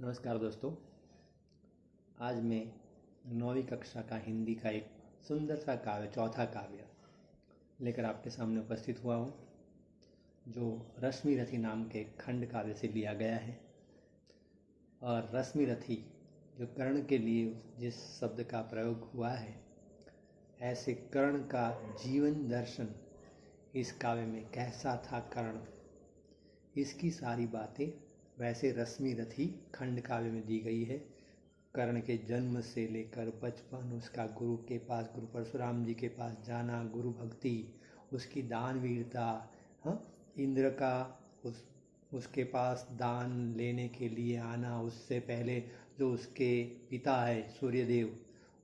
नमस्कार दोस्तों। आज मैं 9वीं कक्षा का हिंदी का एक सुंदर सा काव्य, चौथा काव्य लेकर आपके सामने उपस्थित हुआ हूँ, जो रश्मि रथी नाम के खंड काव्य से लिया गया है। और रश्मि रथी जो कर्ण के लिए जिस शब्द का प्रयोग हुआ है, ऐसे कर्ण का जीवन दर्शन इस काव्य में कैसा था कर्ण, इसकी सारी बातें वैसे रश्मि रथी खंड काव्य में दी गई है। कर्ण के जन्म से लेकर बचपन, उसका गुरु के पास, गुरु परशुराम जी के पास जाना, गुरु भक्ति, उसकी दानवीरता, इंद्र का उसके पास दान लेने के लिए आना, उससे पहले जो उसके पिता है सूर्यदेव,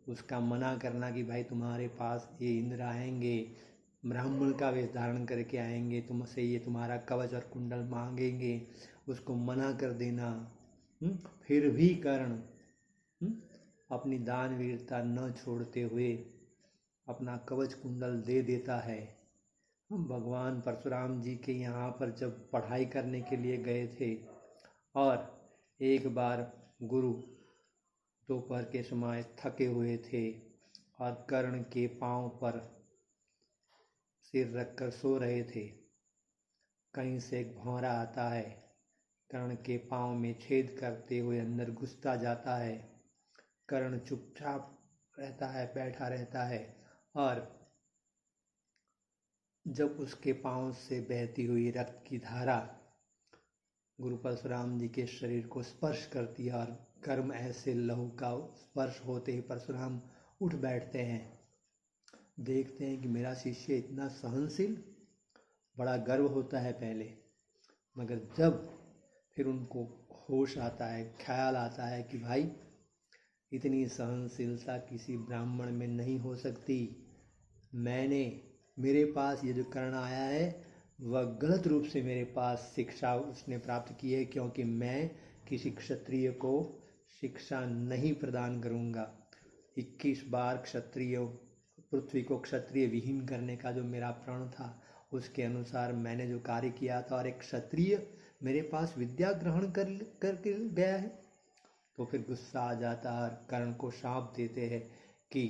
उसका मना करना कि भाई तुम्हारे पास ये इंद्र आएंगे, ब्राह्मण का वेश धारण करके आएंगे, तुमसे ये तुम्हारा कवच और कुंडल मांगेंगे, उसको मना कर देना। फिर भी कर्ण अपनी दानवीरता न छोड़ते हुए अपना कवच कुंडल दे देता है। भगवान परशुराम जी के यहाँ पर जब पढ़ाई करने के लिए गए थे और एक बार गुरु दोपहर के समय थके हुए थे और कर्ण के पांव पर सिर रखकर सो रहे थे, कहीं से एक भौरा आता है, कर्ण के पांव में छेद करते हुए अंदर घुसता जाता है। कर्ण चुपचाप रहता है, बैठा रहता है, और जब उसके पांव से बहती हुई रक्त की धारा गुरु परशुराम जी के शरीर को स्पर्श करती है और कर्म ऐसे लहू का स्पर्श होते ही परशुराम उठ बैठते हैं। देखते हैं कि मेरा शिष्य इतना सहनशील, बड़ा गर्व होता है पहले, मगर जब फिर उनको होश आता है, ख्याल आता है कि भाई इतनी सहनशीलता किसी ब्राह्मण में नहीं हो सकती, मेरे पास ये जो कर्ण आया है वह गलत रूप से मेरे पास शिक्षा उसने प्राप्त की है, क्योंकि मैं किसी क्षत्रिय को शिक्षा नहीं प्रदान करूँगा। 21 बार पृथ्वी को क्षत्रिय विहीन करने का जो मेरा प्रण था, उसके अनुसार मैंने जो कार्य किया था, और एक क्षत्रिय मेरे पास विद्या ग्रहण करके गया है। तो फिर गुस्सा आ जाता है और कर्ण को शाप देते हैं कि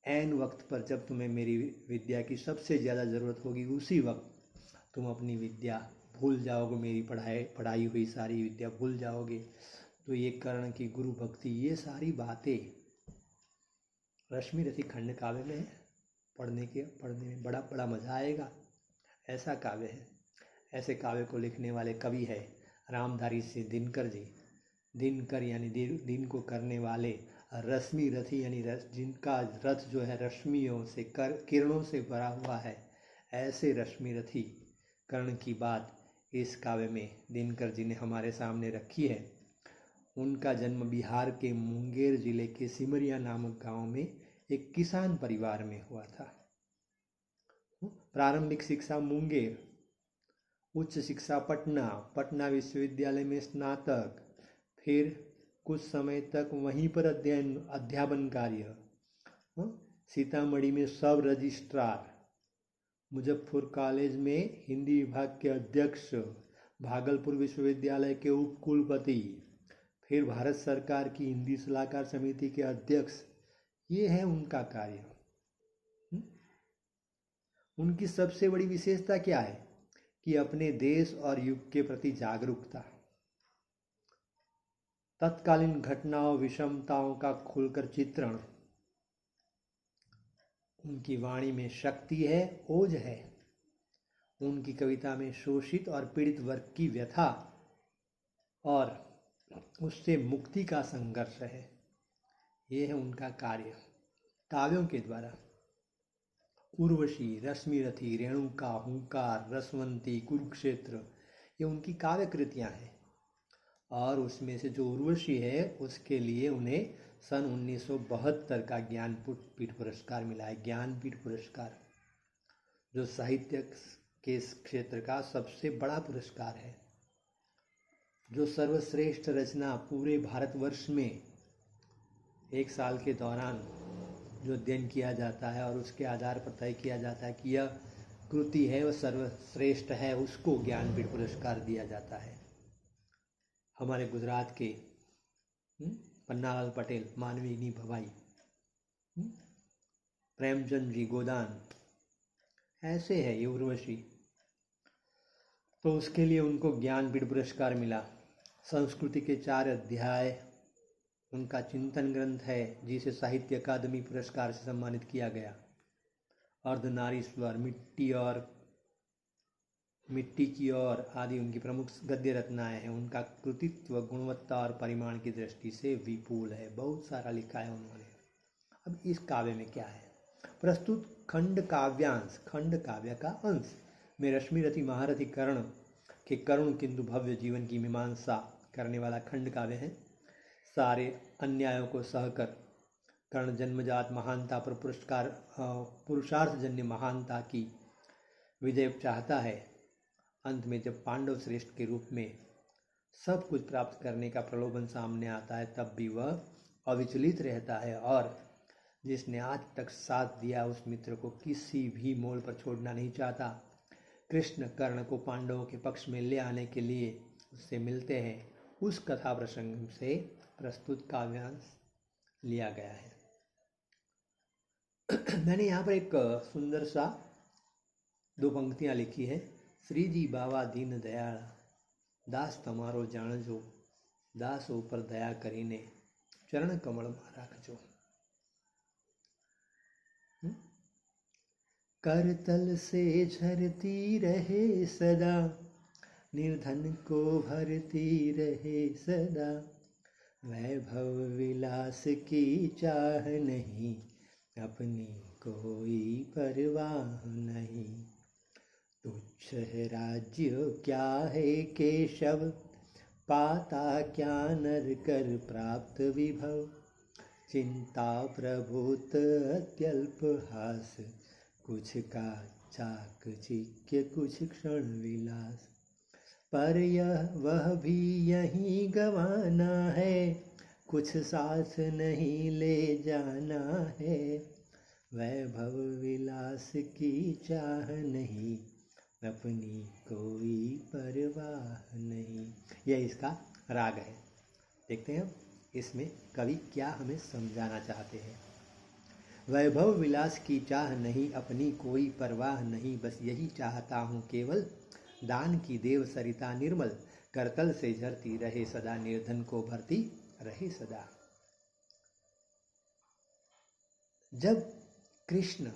ऐन वक्त पर जब तुम्हें मेरी विद्या की सबसे ज़्यादा ज़रूरत होगी, उसी वक्त तुम अपनी विद्या भूल जाओगे, मेरी पढ़ाई हुई सारी विद्या भूल जाओगे। तो ये कर्ण की गुरु भक्ति, ये सारी बातें रश्मि रथी खंड काव्य में है। पढ़ने में बड़ा मज़ा आएगा। ऐसा काव्य है। ऐसे काव्य को लिखने वाले कवि है रामधारी से दिनकर जी। दिनकर यानी दिन को करने वाले, रश्मि रथी यानी जिनका रथ जो है रश्मियों से, किरणों से भरा हुआ है, ऐसे रश्मि रथी कर्ण की बात इस काव्य में दिनकर जी ने हमारे सामने रखी है। उनका जन्म बिहार के मुंगेर जिले के सिमरिया नामक गांव में एक किसान परिवार में हुआ था। प्रारंभिक शिक्षा मुंगेर, उच्च शिक्षा पटना विश्वविद्यालय में स्नातक, फिर कुछ समय तक वहीं पर अध्यापन कार्य, सीतामढ़ी में सब रजिस्ट्रार, मुजफ्फर कॉलेज में हिंदी विभाग के अध्यक्ष, भागलपुर विश्वविद्यालय के उप कुलपति, फिर भारत सरकार की हिंदी सलाहकार समिति के अध्यक्ष। ये है उनका कार्य। उनकी सबसे बड़ी विशेषता क्या है कि अपने देश और युग के प्रति जागरूकता, तत्कालीन घटनाओं, विषमताओं का खुलकर चित्रण। उनकी वाणी में शक्ति है, ओज है। उनकी कविता में शोषित और पीड़ित वर्ग की व्यथा और उससे मुक्ति का संघर्ष है। ये है उनका कार्य काव्यों के द्वारा। उर्वशी, रश्मि रथी, रेणुका, हुंकार, रसवंती, कुरुक्षेत्र, ये उनकी काव्य कृतियाँ हैं। और उसमें से जो उर्वशी है, उसके लिए उन्हें सन 1972 का ज्ञानपीठ पुरस्कार मिला है। ज्ञानपीठ पुरस्कार जो साहित्य के क्षेत्र का सबसे बड़ा पुरस्कार है, जो सर्वश्रेष्ठ रचना पूरे भारतवर्ष में एक साल के दौरान जो अध्ययन किया जाता है और उसके आधार पर तय किया जाता है कि यह कृति है वह सर्वश्रेष्ठ है, उसको ज्ञानपीठ पुरस्कार दिया जाता है। हमारे गुजरात के पन्नालाल पटेल, मानवीनी भवाई, प्रेमचंद जी गोदान, ऐसे है ये उर्वशी। तो उसके लिए उनको ज्ञानपीठ पुरस्कार मिला। संस्कृति के 4 अध्याय उनका चिंतन ग्रंथ है, जिसे साहित्य अकादमी पुरस्कार से सम्मानित किया गया। अर्धनारीश्वर, मिट्टी की ओर आदि उनकी प्रमुख गद्य रचनाएं हैं। उनका कृतित्व गुणवत्ता और परिमाण की दृष्टि से विपुल है, बहुत सारा लिखा है उन्होंने। अब इस काव्य में क्या है? प्रस्तुत खंड काव्यांश, खंड काव्य का अंश में रश्मिरथी महारथी कर्ण के करुण किंतु भव्य जीवन की मीमांसा करने वाला खंड काव्य है। सारे अन्यायों को सहकर कर्ण जन्मजात महानता पर पुरुषार्थजन्य महानता की विजय चाहता है। अंत में जब पांडव श्रेष्ठ के रूप में सब कुछ प्राप्त करने का प्रलोभन सामने आता है, तब भी वह अविचलित रहता है और जिसने आज तक साथ दिया उस मित्र को किसी भी मोड़ पर छोड़ना नहीं चाहता। कृष्ण कर्ण को पांडवों के पक्ष में ले आने के लिए उससे मिलते हैं। उस कथा प्रसंग से प्रस्तुत काव्यांश लिया गया है। मैंने यहाँ पर एक सुंदर सा 2 पंक्तियाँ लिखी है। श्री जी बाबा दीन दयाल, दास तमारो जाणजो, दासों पर दया करीने चरण कमल में राखजो। करतल से झरती रहे सदा, निर्धन को भरती रहे सदा, वैभव विलास की चाह नहीं, अपनी कोई परवाह नहीं। तुच्छ है राज्य क्या है केशव, पाता क्या नर कर प्राप्त विभव। चिंता प्रभुत अत्यल्प हास, कुछ का चाकचिक्य कुछ क्षण विलास। पर यह वह भी यहीं गवाना है, कुछ साथ नहीं ले जाना है। वैभव विलास की चाह नहीं, अपनी कोई परवाह नहीं। यह इसका राग है। देखते हैं इसमें कवि क्या हमें समझाना चाहते हैं। वैभव विलास की चाह नहीं, अपनी कोई परवाह नहीं, बस यही चाहता हूँ केवल, दान की देव सरिता निर्मल, करतल से झरती रहे सदा, निर्धन को भरती रहे सदा। जब कृष्ण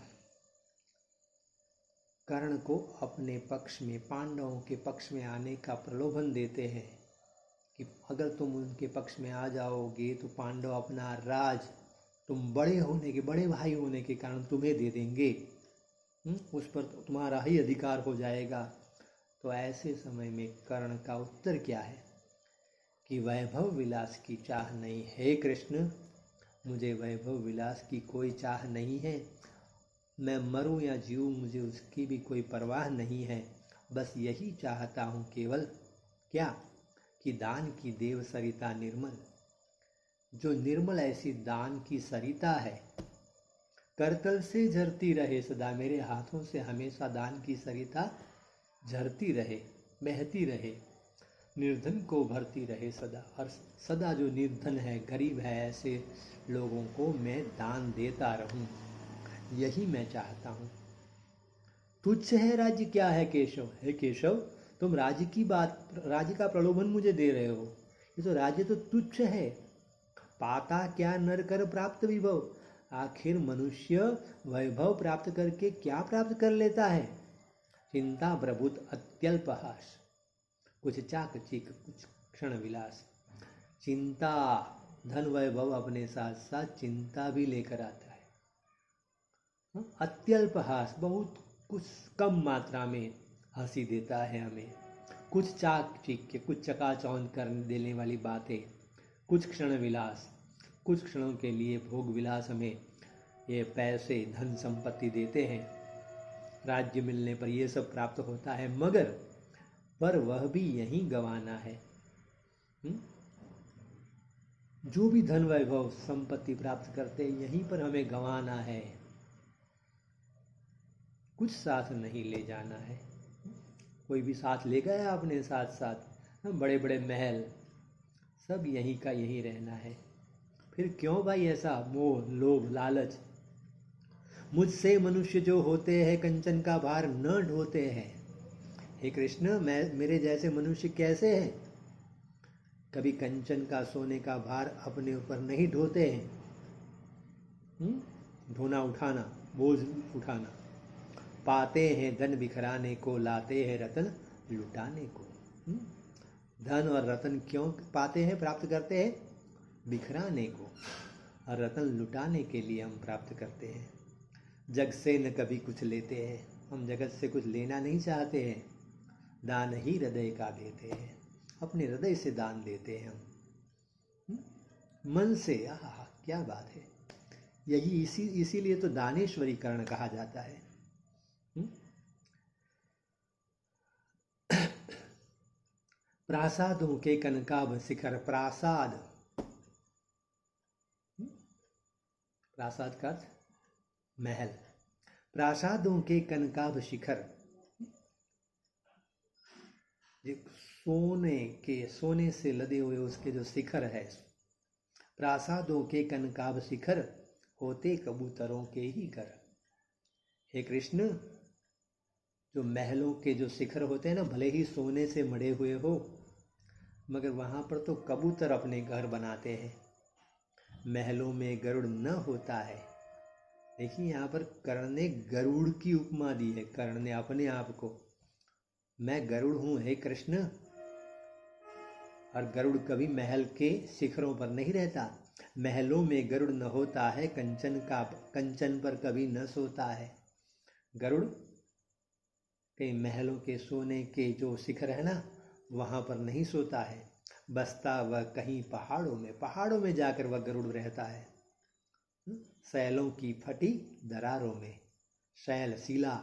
कर्ण को अपने पक्ष में, पांडवों के पक्ष में आने का प्रलोभन देते हैं कि अगर तुम उनके पक्ष में आ जाओगे तो पांडव अपना राज, तुम बड़े भाई होने के कारण तुम्हें दे देंगे, उस पर तुम्हारा ही अधिकार हो जाएगा। तो ऐसे समय में कर्ण का उत्तर क्या है कि वैभव विलास की चाह नहीं है कृष्ण, मुझे वैभव विलास की कोई चाह नहीं है। मैं मरूं या जीऊं मुझे उसकी भी कोई परवाह नहीं है। बस यही चाहता हूँ केवल, क्या कि दान की देव सरिता निर्मल, जो निर्मल ऐसी दान की सरिता है, करतल से झरती रहे सदा, मेरे हाथों से हमेशा दान की सरिता झरती रहे, बहती रहे, निर्धन को भरती रहे सदा। और सदा जो निर्धन है, गरीब है, ऐसे लोगों को मैं दान देता रहूं, यही मैं चाहता हूँ। तुच्छ है राज्य क्या है केशव, हे केशव तुम राज्य का प्रलोभन मुझे दे रहे हो, ये तो राज्य तो तुच्छ है। पाता क्या नर कर प्राप्त विभव, आखिर मनुष्य वैभव प्राप्त करके क्या प्राप्त कर लेता है। चिंता प्रभुत अत्यल्प हास, कुछ चाकचिक कुछ क्षण विलास। चिंता, धन वैभव अपने साथ साथ चिंता भी लेकर आता है। अत्यल्प हास, बहुत कुछ कम मात्रा में हंसी देता है हमें। कुछ चाकचिक्य, कुछ चकाचौंध कर देने वाली बातें, कुछ क्षण विलास, कुछ क्षणों के लिए भोग विलास हमें ये पैसे धन संपत्ति देते हैं। राज्य मिलने पर ये सब प्राप्त होता है, मगर पर वह भी यहीं गंवाना है। जो भी धन वैभव संपत्ति प्राप्त करते हैं, यहीं पर हमें गंवाना है, कुछ साथ नहीं ले जाना है। कोई भी साथ ले गया अपने साथ साथ, बड़े बड़े महल, सब यहीं का यही रहना है। फिर क्यों भाई ऐसा मोह लोभ लालच? मुझसे मनुष्य जो होते हैं कंचन का भार न ढोते हैं। हे कृष्ण, मैं मेरे जैसे मनुष्य कैसे हैं? कभी कंचन का सोने का भार अपने ऊपर नहीं ढोते हैं। ढोना उठाना, बोझ उठाना। पाते हैं धन बिखराने को, लाते हैं रतन लुटाने को। धन और रतन क्यों पाते हैं, प्राप्त करते हैं? बिखराने को, और रतन लुटाने के लिए हम प्राप्त करते हैं। जग से न कभी कुछ लेते हैं, हम जगत से कुछ लेना नहीं चाहते हैं। दान ही हृदय का देते हैं, अपने हृदय से दान देते हैं हम, मन से। आहा, क्या बात है! यही इसीलिए तो दानेश्वरीकरण कहा जाता है। प्रासादों के कनकाभ शिखर, प्रासाद, प्रासाद का अर्थ महल। प्रासादों के कनकाभ शिखर, सोने से लदे हुए उसके जो शिखर है। प्रासादों के कनकाभ शिखर, होते कबूतरों के ही घर। हे कृष्ण, जो महलों के जो शिखर होते हैं ना, भले ही सोने से मढ़े हुए हो, मगर वहाँ पर तो कबूतर अपने घर बनाते हैं। महलों में गरुड़ न होता है। देखिए यहाँ पर कर्ण ने गरुड़ की उपमा दी है। कर्ण ने अपने आप को, मैं गरुड़ हूँ हे कृष्ण। और गरुड़ कभी महल के शिखरों पर नहीं रहता। महलों में गरुड़ न होता है, कंचन पर कभी न सोता है। गरुड़ कई महलों के सोने के जो शिखर है ना, वहाँ पर नहीं सोता है। बसता वह कहीं पहाड़ों में जाकर वह गरुड़ रहता है। शैलों की फटी दरारों में, शैल शिला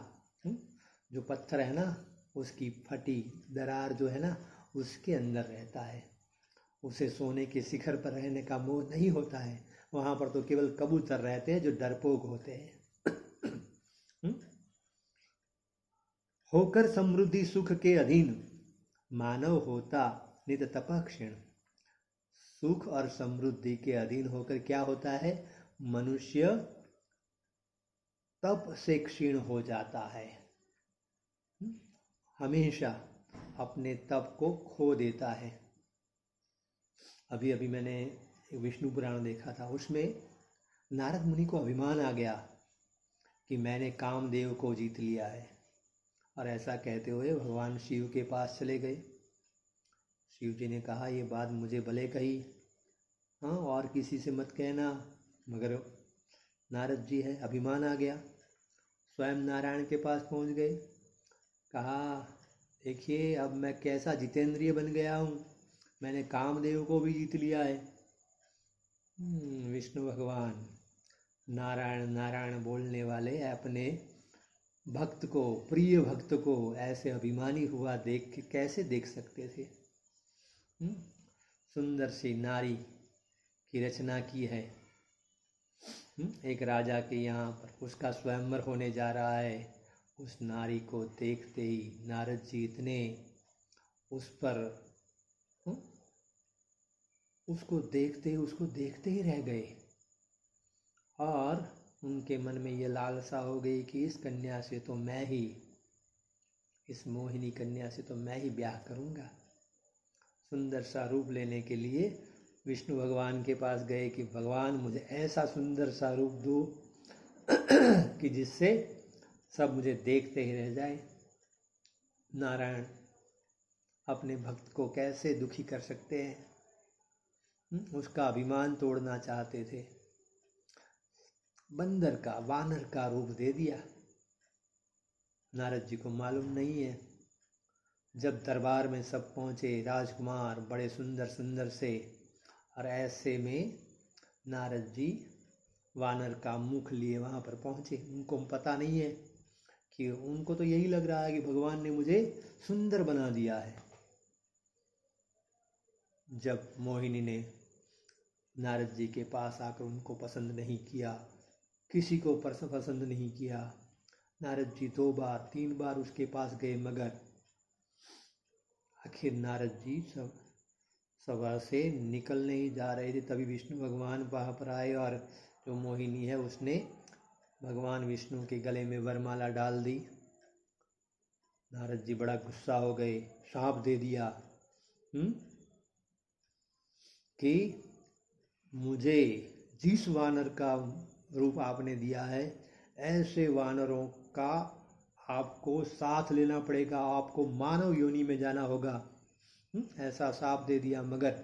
जो पत्थर है ना, उसकी फटी दरार जो है ना, उसके अंदर रहता है। उसे सोने के शिखर पर रहने का मोह नहीं होता है। वहाँ पर तो केवल कबूतर रहते हैं जो डरपोक होते हैं। होकर समृद्धि सुख के अधीन, मानव होता नित तपः क्षीण। सुख और समृद्धि के अधीन होकर क्या होता है? मनुष्य तप से क्षीण हो जाता है। हमेशा अपने तप को खो देता है। अभी मैंने विष्णु पुराण देखा था, उसमें नारद मुनि को अभिमान आ गया कि मैंने कामदेव को जीत लिया है। और ऐसा कहते हुए भगवान शिव के पास चले गए। शिव जी ने कहा, ये बात मुझे भले कही, हाँ, और किसी से मत कहना। मगर नारद जी है, अभिमान आ गया। स्वयं नारायण के पास पहुंच गए। कहा, देखिए अब मैं कैसा जितेंद्रिय बन गया हूँ, मैंने कामदेव को भी जीत लिया है। विष्णु भगवान नारायण नारायण बोलने वाले अपने भक्त को, प्रिय भक्त को ऐसे अभिमानी हुआ देख के कैसे देख सकते थे? सुंदर सी नारी की रचना की है। एक राजा के यहाँ पर उसका स्वयंवर होने जा रहा है। उस नारी को देखते ही नारद जी इतने उस पर उसको देखते ही रह गए। और उनके मन में ये लालसा हो गई कि इस कन्या से तो मैं ही, इस मोहिनी कन्या से तो मैं ही ब्याह करूँगा। सुंदर सा रूप लेने के लिए विष्णु भगवान के पास गए कि भगवान मुझे ऐसा सुंदर सा रूप दो कि जिससे सब मुझे देखते ही रह जाए। नारायण अपने भक्त को कैसे दुखी कर सकते हैं? उसका अभिमान तोड़ना चाहते थे। वानर का रूप दे दिया। नारद जी को मालूम नहीं है। जब दरबार में सब पहुँचे, राजकुमार बड़े सुंदर सुंदर से, और ऐसे में नारद जी वानर का मुख लिए वहाँ पर पहुँचे। उनको पता नहीं है कि, उनको तो यही लग रहा है कि भगवान ने मुझे सुंदर बना दिया है। जब मोहिनी ने नारद जी के पास आकर उनको पसंद नहीं किया, किसी को पसंद नहीं किया, नारद जी 2 बार 3 बार उसके पास गए, मगर आखिर नारद जी सभा से निकलने ही जा रहे थे, तभी विष्णु भगवान वहाँ पर आए और जो मोहिनी है उसने भगवान विष्णु के गले में वरमाला डाल दी। नारद जी बड़ा गुस्सा हो गए, श्राप दे दिया कि मुझे जिस वानर का रूप आपने दिया है ऐसे वानरों का आपको साथ लेना पड़ेगा, आपको मानव योनि में जाना होगा। ऐसा शाप दे दिया। मगर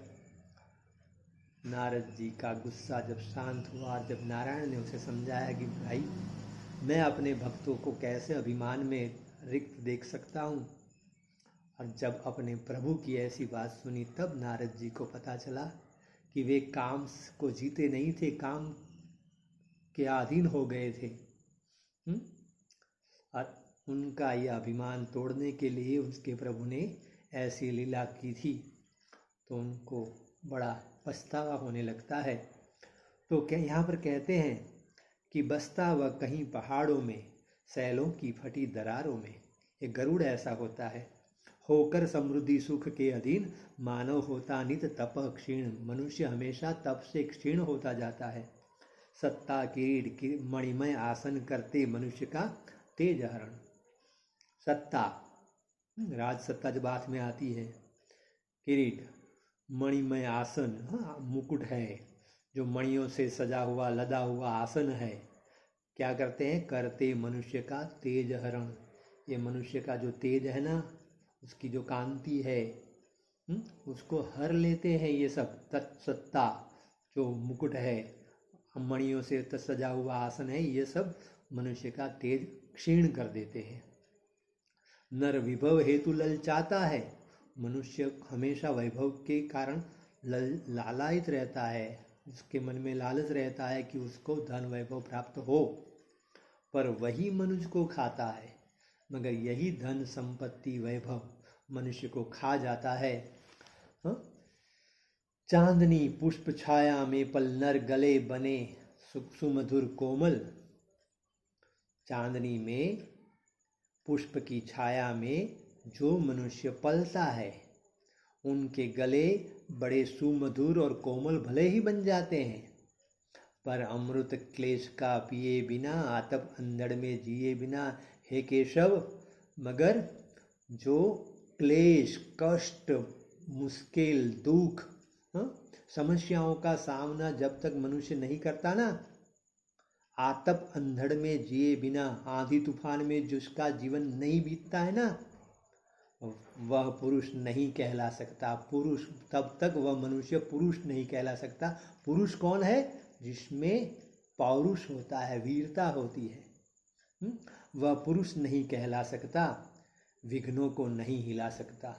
नारद जी का गुस्सा जब शांत हुआ, जब नारायण ने उसे समझाया कि भाई मैं अपने भक्तों को कैसे अभिमान में रिक्त देख सकता हूँ, और जब अपने प्रभु की ऐसी बात सुनी तब नारद जी को पता चला कि वे काम को जीते नहीं थे, काम के अधीन हो गए थे। और उनका यह अभिमान तोड़ने के लिए उसके प्रभु ने ऐसी लीला की थी, तो उनको बड़ा पछतावा होने लगता है। तो क्या यहाँ पर कहते हैं कि बसता वह कहीं पहाड़ों में, सैलों की फटी दरारों में। ये गरुड़ ऐसा होता है, होकर समृद्धि सुख के अधीन, मानव होता नित तप क्षीण। मनुष्य हमेशा तप से क्षीण होता जाता है। सत्ता किरीट की मणिमय आसन करते मनुष्य का तेज हरण। सत्ता, राज सत्ता जब हाथ में आती है, किरीट मणिमय आसन, मुकुट है जो मणियों से सजा हुआ लदा हुआ आसन है, क्या करते हैं? करते मनुष्य का तेज हरण। ये मनुष्य का जो तेज है ना, उसकी जो कांति है, उसको हर लेते हैं। ये सब तत्सत्ता जो मुकुट है, मणियों से सजा हुआ आसन है, ये सब मनुष्य का तेज क्षीण कर देते हैं। नर विभव हेतु ललचाता है। मनुष्य हमेशा वैभव के कारण लालायित रहता है, उसके मन में लालच रहता है कि उसको धन वैभव प्राप्त हो, पर वही मनुष्य को खाता है। मगर यही धन संपत्ति वैभव मनुष्य को खा जाता है। चांदनी पुष्प छाया में पल नर गले बने सुमधुर कोमल। चांदनी में पुष्प की छाया में जो मनुष्य पलता है, उनके गले बड़े सुमधुर और कोमल भले ही बन जाते हैं, पर अमृत क्लेश का पिए बिना, आतप अंधड़ में जिए बिना। हे केशव, मगर जो क्लेश, कष्ट, मुश्किल, दुख, समस्याओं का सामना जब तक मनुष्य नहीं करता ना, आतप अंधड़ में जिए बिना, आंधी तूफान में जिसका जीवन नहीं बीतता है ना, वह पुरुष नहीं कहला सकता। पुरुष तब तक वह मनुष्य पुरुष नहीं कहला सकता। पुरुष कौन है? जिसमें पौरुष होता है, वीरता होती है। वह पुरुष नहीं कहला सकता, विघ्नों को नहीं हिला सकता।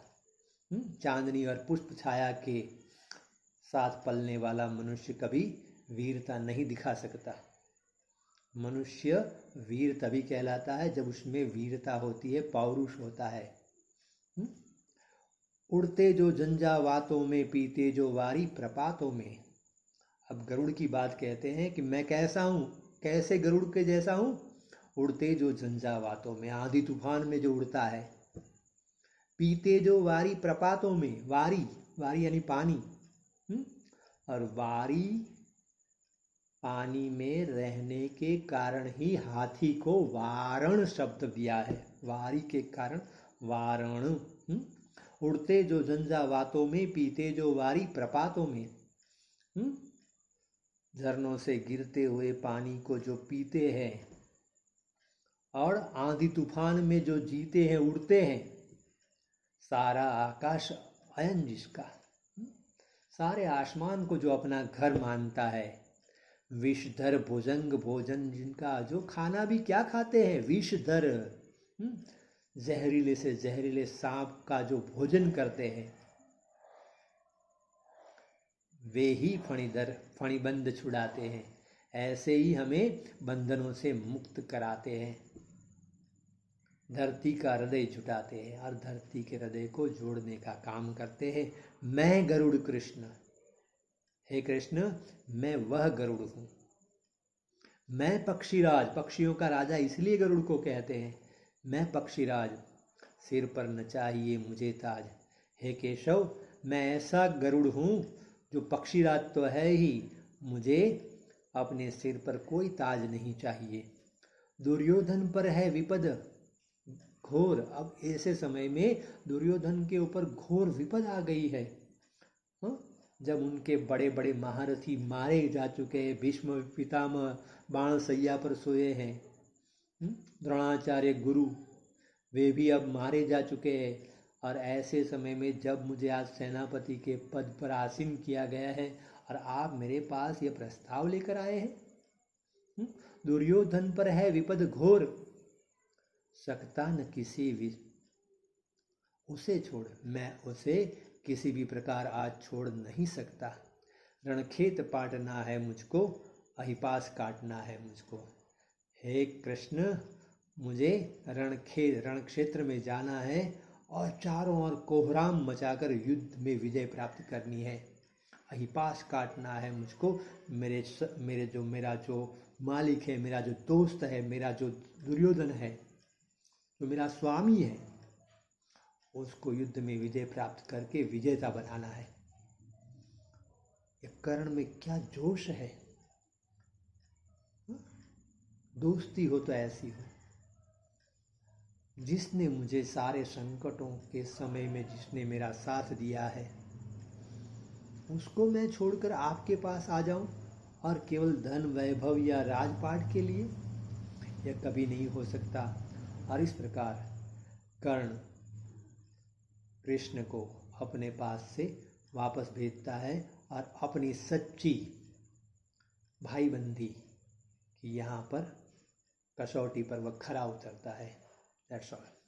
चांदनी और पुष्प छाया के साथ पलने वाला मनुष्य कभी वीरता नहीं दिखा सकता। मनुष्य वीर तभी कहलाता है जब उसमें वीरता होती है, पौरुष होता है। उड़ते जो झंझावातों में, पीते जो वारी प्रपातों में। अब गरुड़ की बात कहते हैं कि मैं कैसा हूँ, कैसे गरुड़ के जैसा हूँ? उड़ते जो झंझावातों में, आंधी तूफान में जो उड़ता है। पीते जो वारी प्रपातों में, वारी वारी यानी पानी, और वारी पानी में रहने के कारण ही हाथी को वारण शब्द दिया है। वारी के कारण वारण। उड़ते जो झंझावातों में, पीते जो वारी प्रपातों में। झरनों से गिरते हुए पानी को जो पीते हैं, और आंधी तूफान में जो जीते हैं, उड़ते हैं। सारा आकाश अयन जिसका, सारे आसमान को जो अपना घर मानता है। विषधर भुजंग भोजन जिनका, जो खाना भी क्या खाते हैं? विषधर, जहरीले से जहरीले सांप का जो भोजन करते हैं, वे ही फणिबंध छुड़ाते हैं। ऐसे ही हमें बंधनों से मुक्त कराते हैं। धरती का हृदय जुटाते हैं और धरती के हृदय को जोड़ने का काम करते हैं। मैं गरुड़ कृष्ण, हे कृष्ण, मैं वह गरुड़ हूँ। मैं पक्षीराज, पक्षियों का राजा इसलिए गरुड़ को कहते हैं। मैं पक्षीराज, सिर पर न चाहिए मुझे ताज। हे केशव, मैं ऐसा गरुड़ हूँ जो पक्षीराज तो है ही, मुझे अपने सिर पर कोई ताज नहीं चाहिए। दुर्योधन पर है विपद घोर। अब ऐसे समय में दुर्योधन के ऊपर घोर विपद आ गई है। हाँ? जब उनके बड़े बड़े महारथी मारे जा चुके हैं, भीष्म पितामह बाण सैया पर सोए हैं, द्रोणाचार्य गुरु वे भी अब मारे जा चुके हैं। और ऐसे समय में जब मुझे आज सेनापति के पद पर आसीन किया गया है और आप मेरे पास ये प्रस्ताव लेकर आए हैं, दुर्योधन पर है विपद घोर, सकता न किसी भी उसे छोड़, मैं उसे किसी भी प्रकार आज छोड़ नहीं सकता। रणखेत पाटना है मुझको, अहिपास काटना है मुझको। हे कृष्ण, मुझे रण क्षेत्र में जाना है और चारों ओर कोहराम मचाकर युद्ध में विजय प्राप्त करनी है। अहिपास काटना है मुझको। मेरा जो मालिक है, मेरा जो दोस्त है, मेरा जो दुर्योधन है, जो मेरा स्वामी है, उसको युद्ध में विजय प्राप्त करके विजेता बनाना है। ये कर्ण में क्या जोश है। दोस्ती हो तो ऐसी हो। जिसने मुझे सारे संकटों के समय में जिसने मेरा साथ दिया है, उसको मैं छोड़कर आपके पास आ जाऊं और केवल धन वैभव या राजपाट के लिए? यह कभी नहीं हो सकता। और इस प्रकार कर्ण कृष्ण को अपने पास से वापस भेजता है और अपनी सच्ची भाईबंदी की यहाँ पर कसौटी पर वह खरा उतरता है। That's all.